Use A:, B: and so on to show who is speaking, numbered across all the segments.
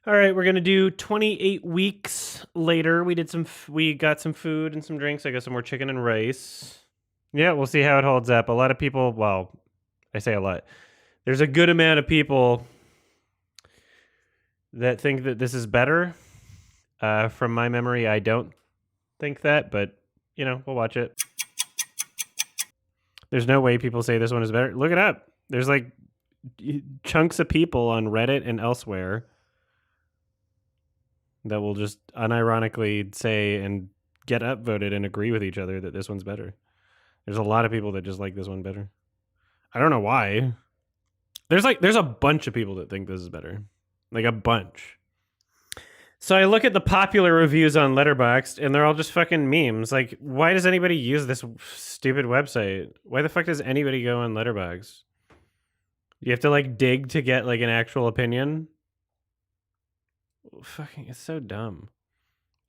A: All right, we're gonna do 28 weeks later. We got some food and some drinks. I got some more chicken and rice. Yeah, we'll see how it holds up. A lot of people, well, I say a lot. There's a good amount of people that think that this is better. From my memory, I don't think that, but we'll watch it. There's no way people say this one is better. Look it up. There's like chunks of people on Reddit and elsewhere that will just unironically say and get upvoted and agree with each other that this one's better. There's a lot of people that just like this one better. I don't know why. There's a bunch of people that think this is better. Like a bunch. So I look at the popular reviews on Letterboxd and they're all just fucking memes. Like, why does anybody use this stupid website? Why the fuck does anybody go on Letterboxd? You have to like dig to get like an actual opinion. Fucking, it's so dumb.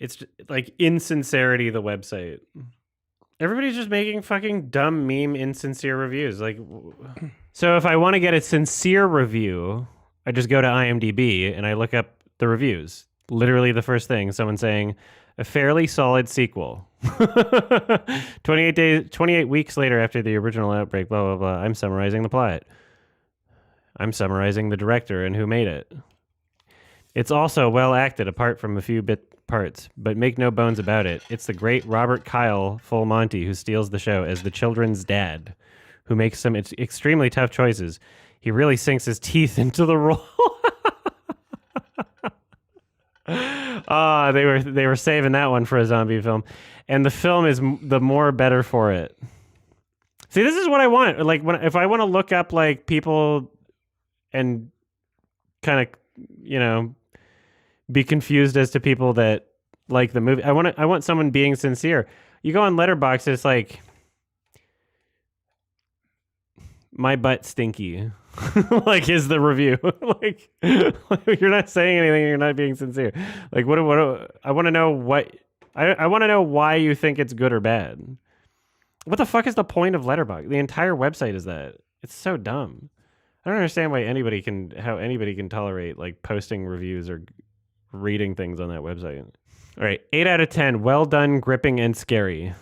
A: It's just, like insincerity, the website. Everybody's just making fucking dumb meme insincere reviews. Like, so if I want to get a sincere review, I just go to IMDb and I look up the reviews. Literally the first thing, someone saying, a fairly solid sequel. 28 weeks later after the original outbreak, blah, blah, blah. I'm summarizing the plot. I'm summarizing the director and who made it. It's also well acted apart from a few bit parts, but make no bones about it. It's the great Robert Kyle Full Monty who steals the show as the children's dad, who makes some extremely tough choices. He really sinks his teeth into the role. They were saving that one for a zombie film, and the film is the more better for it. See, this is what I want. Like if I want to look up like people and kind of be confused as to people that like the movie. I want someone being sincere. You go on Letterboxd, it's like my butt stinky. Like is the review. like you're not saying anything, you're not being sincere. Like what I want to know I want to know why you think it's good or bad. What the fuck is the point of Letterboxd? The entire website is that. It's so dumb. I don't understand how anybody can tolerate like posting reviews or reading things on that website. All right, 8 out of 10. Well done, gripping, and scary.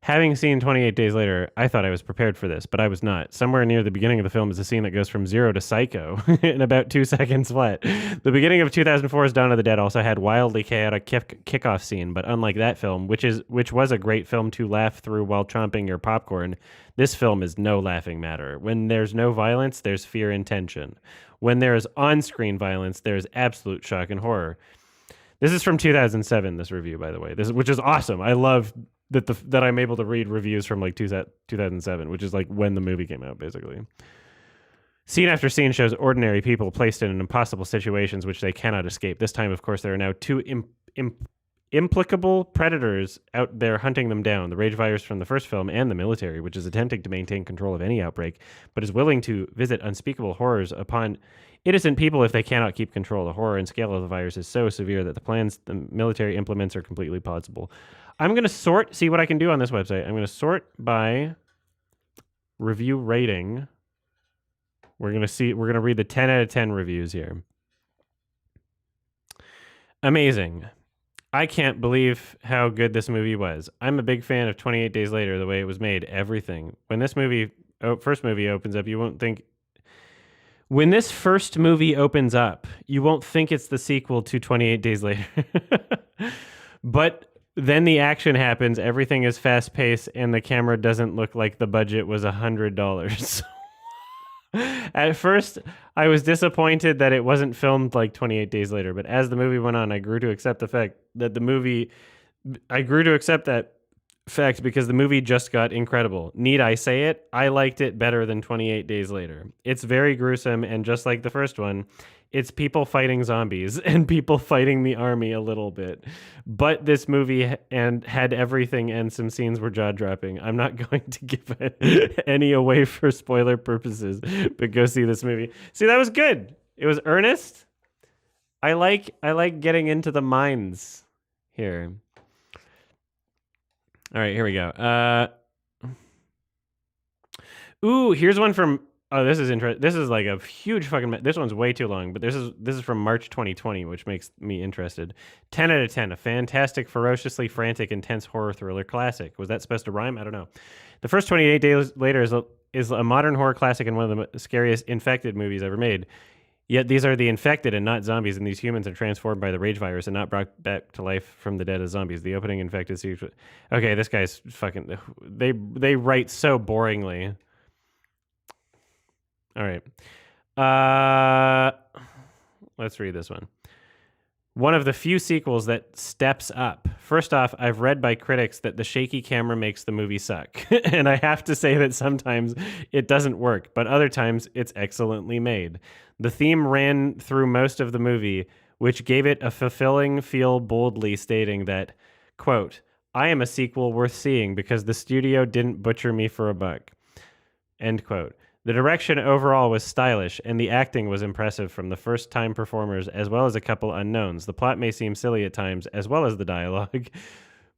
A: Having seen 28 Days Later, I thought I was prepared for this, but I was not. Somewhere near the beginning of the film is a scene that goes from 0 to psycho in about 2 seconds flat. The beginning of 2004's Dawn of the Dead also had wildly chaotic kickoff scene, but unlike that film, which was a great film to laugh through while chomping your popcorn, this film is no laughing matter. When there's no violence, there's fear and tension. When there is on-screen violence, there's absolute shock and horror. This is from 2007, this review, by the way, which is awesome. I love that I'm able to read reviews from like 2007, which is like when the movie came out, basically. Scene after scene shows ordinary people placed in impossible situations which they cannot escape. This time, of course, there are now two implicable predators out there hunting them down. The rage virus from the first film and the military, which is attempting to maintain control of any outbreak, but is willing to visit unspeakable horrors upon innocent people if they cannot keep control. The horror and scale of the virus is so severe that the plans the military implements are completely plausible. I'm going to see what I can do on this website. I'm going to sort by review rating. We're going to read the 10 out of 10 reviews here. Amazing. I can't believe how good this movie was. I'm a big fan of 28 Days Later, the way it was made, everything. When this first movie opens up, you won't think... When this first movie opens up, you won't think it's the sequel to 28 Days Later. But then the action happens, everything is fast-paced, and the camera doesn't look like the budget was $100. At first, I was disappointed that it wasn't filmed like 28 Days Later, but as the movie went on, I grew to accept that fact because the movie just got incredible. Need I say it? I liked it better than 28 Days Later. It's very gruesome, and just like the first one, it's people fighting zombies and people fighting the army a little bit. But this movie had everything, and some scenes were jaw-dropping. I'm not going to give any away for spoiler purposes, but go see this movie. See, that was good. It was earnest. I like getting into the minds here. All right, here we go. Ooh, here's one from Oh, this is interesting. This is like a huge fucking. This one's way too long, but this is from March 2020, which makes me interested. 10 out of 10, a fantastic, ferociously frantic, intense horror thriller classic. Was that supposed to rhyme? I don't know. The first 28 days later is a modern horror classic and one of the scariest infected movies ever made. Yet these are the infected and not zombies, and these humans are transformed by the rage virus and not brought back to life from the dead as zombies. The opening infected series. Okay, this guy's fucking. They write so boringly. All right. Let's read this one. One of the few sequels that steps up. First off, I've read by critics that the shaky camera makes the movie suck. And I have to say that sometimes it doesn't work, but other times it's excellently made. The theme ran through most of the movie, which gave it a fulfilling feel, boldly stating that, quote, I am a sequel worth seeing because the studio didn't butcher me for a buck. End quote. The direction overall was stylish, and the acting was impressive from the first-time performers as well as a couple unknowns. The plot may seem silly at times, as well as the dialogue,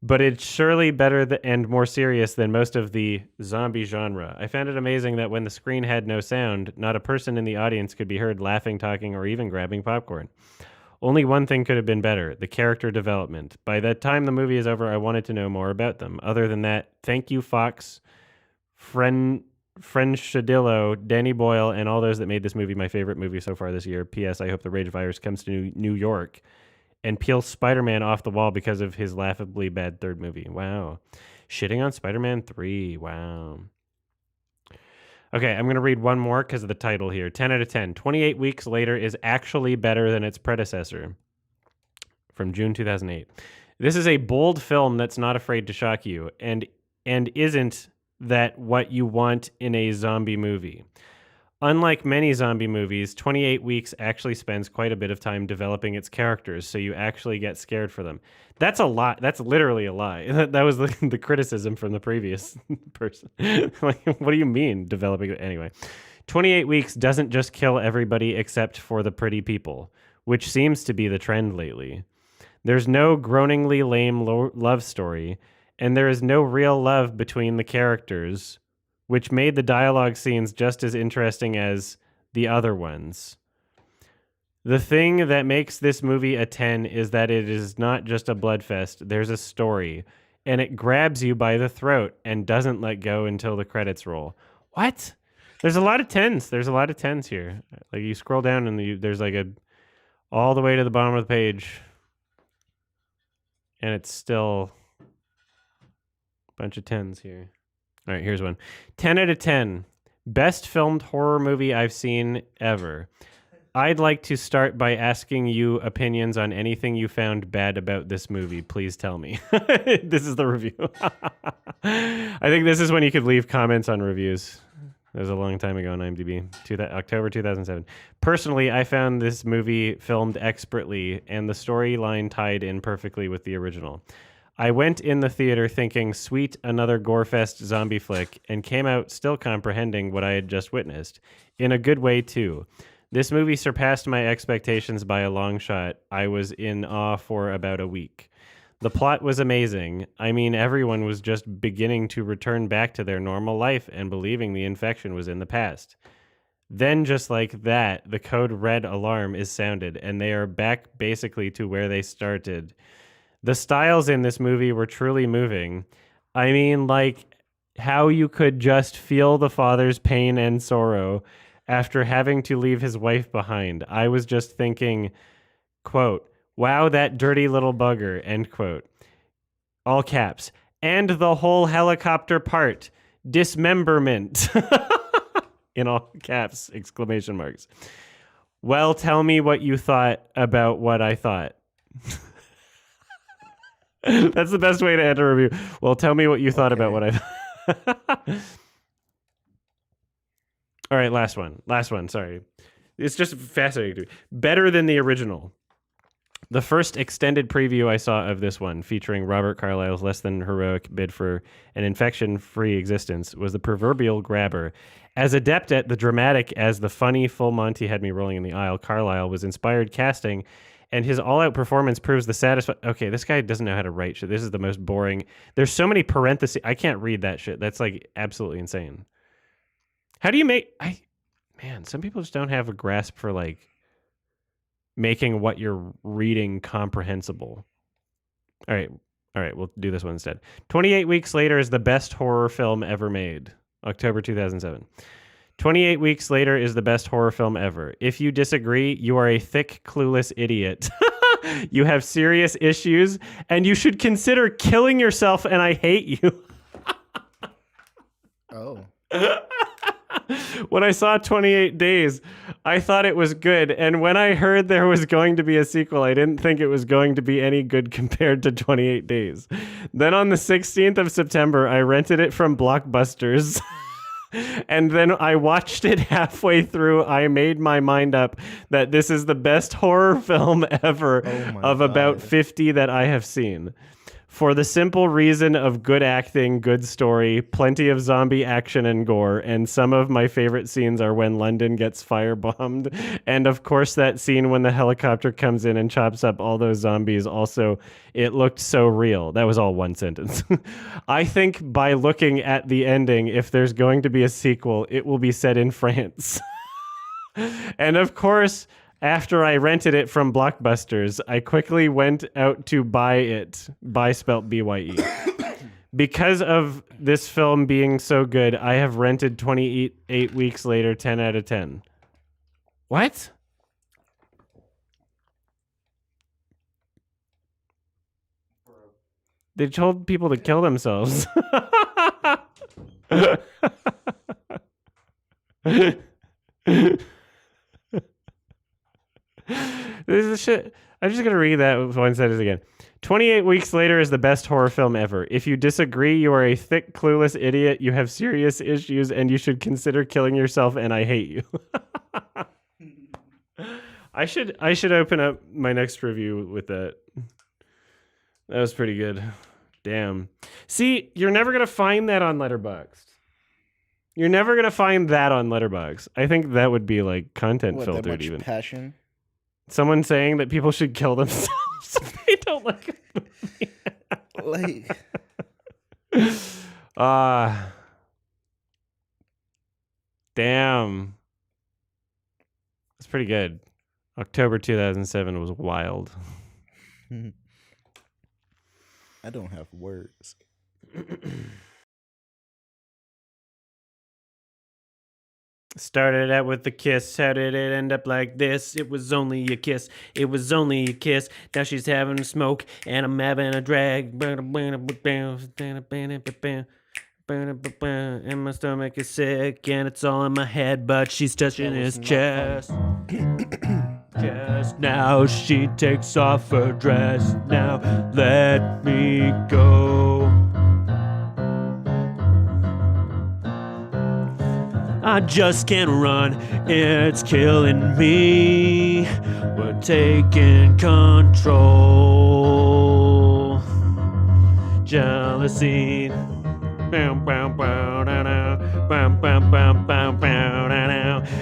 A: but it's surely better and more serious than most of the zombie genre. I found it amazing that when the screen had no sound, not a person in the audience could be heard laughing, talking, or even grabbing popcorn. Only one thing could have been better, the character development. By the time the movie is over, I wanted to know more about them. Other than that, thank you, Fox, Shadillo, Danny Boyle, and all those that made this movie my favorite movie so far this year. P.S. I hope the Rage virus comes to New York and peels Spider-Man off the wall because of his laughably bad third movie. Wow. Shitting on Spider-Man 3. Wow. Okay, I'm going to read one more because of the title here. 10 out of 10. 28 Weeks Later is actually better than its predecessor. From June 2008. This is a bold film that's not afraid to shock you and isn't that what you want in a zombie movie. Unlike many zombie movies, 28 Weeks actually spends quite a bit of time developing its characters, so you actually get scared for them. That's a lie. That's literally a lie. That was the criticism from the previous person. Like, what do you mean developing it? Anyway, 28 Weeks doesn't just kill everybody except for the pretty people, which seems to be the trend lately. There's no groaningly lame love story, and there is no real love between the characters, which made the dialogue scenes just as interesting as the other ones. The thing that makes this movie a 10 is that it is not just a bloodfest. There's a story, and it grabs you by the throat and doesn't let go until the credits roll. What? There's a lot of 10s. There's a lot of 10s here. Like, you scroll down and there's like all the way to the bottom of the page, and it's still bunch of 10s here. All right, here's one. 10 out of 10. Best filmed horror movie I've seen ever. I'd like to start by asking you opinions on anything you found bad about this movie. Please tell me. This is the review. I think this is when you could leave comments on reviews. That was a long time ago on IMDb, October 2007. Personally, I found this movie filmed expertly and the storyline tied in perfectly with the original. I went in the theater thinking, sweet, another gore-fest zombie flick, and came out still comprehending what I had just witnessed. In a good way, too. This movie surpassed my expectations by a long shot. I was in awe for about a week. The plot was amazing. I mean, everyone was just beginning to return back to their normal life and believing the infection was in the past. Then, just like that, the code red alarm is sounded, and they are back basically to where they started. The styles in this movie were truly moving. I mean, like, how you could just feel the father's pain and sorrow after having to leave his wife behind. I was just thinking, quote, wow, that dirty little bugger, end quote. All caps. And the whole helicopter part. Dismemberment. In all caps, exclamation marks. Well, tell me what you thought about what I thought. That's the best way to end a review. Well, tell me what you thought about what I thought. All right, last one, sorry. It's just fascinating to me. Better than the original. The first extended preview I saw of this one, featuring Robert Carlyle's less than heroic bid for an infection-free existence, was the proverbial grabber. As adept at the dramatic as the funny Full Monty had me rolling in the aisle, Carlyle was inspired casting, and his all-out performance proves the satisfying... Okay, this guy doesn't know how to write shit. This is the most boring... There's so many parentheses. I can't read that shit. That's, like, absolutely insane. How do you make... Man, some people just don't have a grasp for like making what you're reading comprehensible. All right. All right, we'll do this one instead. 28 Weeks Later is the best horror film ever made. October 2007. 28 Weeks Later is the best horror film ever. If you disagree, you are a thick, clueless idiot. You have serious issues, and you should consider killing yourself, and I hate you.
B: Oh.
A: When I saw 28 Days, I thought it was good. And when I heard there was going to be a sequel, I didn't think it was going to be any good compared to 28 Days. Then on the 16th of September, I rented it from Blockbusters. And then I watched it halfway through. I made my mind up that this is the best horror film ever of about 50 that I have seen. For the simple reason of good acting, good story, plenty of zombie action and gore, and some of my favorite scenes are when London gets firebombed, and of course that scene when the helicopter comes in and chops up all those zombies. Also, it looked so real. That was all one sentence. I think by looking at the ending, if there's going to be a sequel, it will be set in France. And of course, after I rented it from Blockbusters, I quickly went out to buy it. Buy spelt B-Y-E. Because of this film being so good, I have rented 28 Weeks Later 10 out of 10. What? They told people to kill themselves. This is shit. I'm just going to read that one sentence again. 28 Weeks Later is the best horror film ever. If you disagree, you are a thick, clueless idiot. You have serious issues, and you should consider killing yourself, and I hate you. I should open up my next review with that. That was pretty good. Damn. See, you're never going to find that on Letterboxd. You're never going to find that on Letterboxd. I think that would be like content filtered
B: that much
A: even.
B: Passion.
A: Someone saying that people should kill themselves if they don't like a movie. Like, damn. That's pretty good. October 2007 was wild.
B: I don't have words.
A: Started out with a kiss. How did it end up like this? It was only a kiss. It was only a kiss. Now she's having a smoke and I'm having a drag. And my stomach is sick and it's all in my head, but she's touching his chest. Just now she takes off her dress. Now let me go. I just can't run, it's killing me. We're taking control. Jealousy.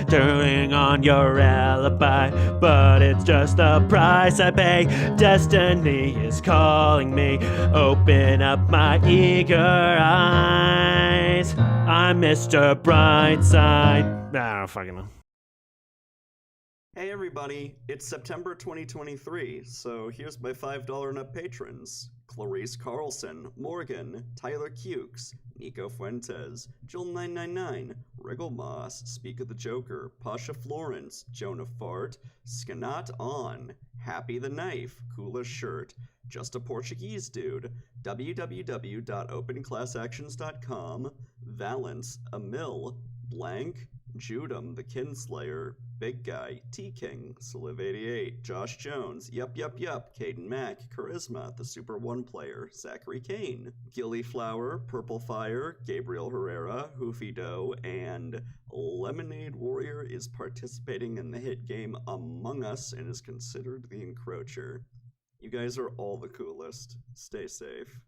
A: Turning on your alibi, but it's just the price I pay. Destiny is calling me. Open up my eager eyes. I'm Mr. Brightside. I don't fucking know.
C: Hey everybody, it's September 2023, so here's my $5 and up patrons. Clarice Carlson, Morgan, Tyler Cukes, Nico Fuentes, Jill999, Wriggle Moss, Speak of the Joker, Pasha Florence, Jonah Fart, Skanat On, Happy the Knife, Coolest Shirt, Just a Portuguese Dude, www.openclassactions.com, Valence, Emil, Blank, Judum, the Kinslayer, Big Guy, T-King, Saliv88, Josh Jones, Yup, Caden Mack, Charisma, the Super One Player, Zachary Kane, Gillyflower, Purple Fire, Gabriel Herrera, Hoofy Doe, and Lemonade Warrior is participating in the hit game Among Us and is considered the encroacher. You guys are all the coolest. Stay safe.